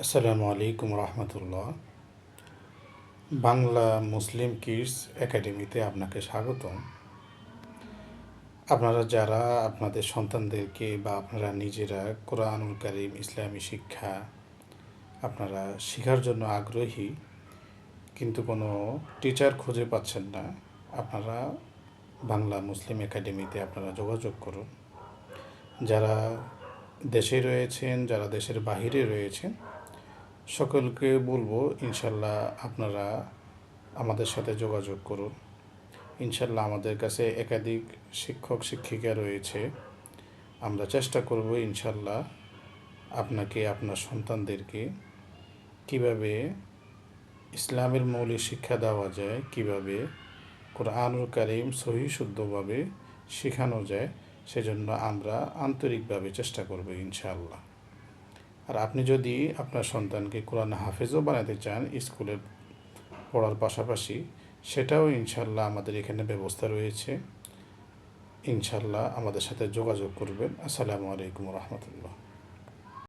আসসালামু আলাইকুম রহমতুল্লাহ। বাংলা মুসলিম কিডস একাডেমিতে আপনাকে স্বাগতম। আপনারা যারা আপনাদের সন্তানদেরকে বা আপনারা নিজেরা কোরআনুল কারীম ইসলামী শিক্ষা আপনারা শেখার জন্য আগ্রহী, কিন্তু কোনো টিচার খুঁজে পাচ্ছেন না, আপনারা বাংলা মুসলিম একাডেমিতে আপনারা যোগাযোগ করুন। যারা দেশে রয়েছেন, যারা দেশের বাহিরে রয়েছেন, সকলকে বলবো ইনশাল্লাহ আপনারা আমাদের সাথে যোগাযোগ করুন। ইনশাল্লাহ আমাদের কাছে একাধিক শিক্ষক শিক্ষিকা রয়েছে। আমরা চেষ্টা করব ইনশাল্লাহ আপনাকে আপনার সন্তানদেরকে কিভাবে ইসলামের মৌলিক শিক্ষা দেওয়া যায়, কিভাবে কোরআনুল কারীম সহি শুদ্ধভাবে শেখানো যায়, সেজন্য আমরা আন্তরিকভাবে চেষ্টা করব ইনশাআল্লাহ। আর আপনি যদি আপনার সন্তানকে কোরআন হাফেজও বানাতে চান স্কুলে পড়ার পাশাপাশি, সেটাও ইনশাল্লাহ আমাদের এখানে ব্যবস্থা রয়েছে। ইনশাল্লাহ আমাদের সাথে যোগাযোগ করবেন। আসসালামু আলাইকুম রহমতুল্লাহ।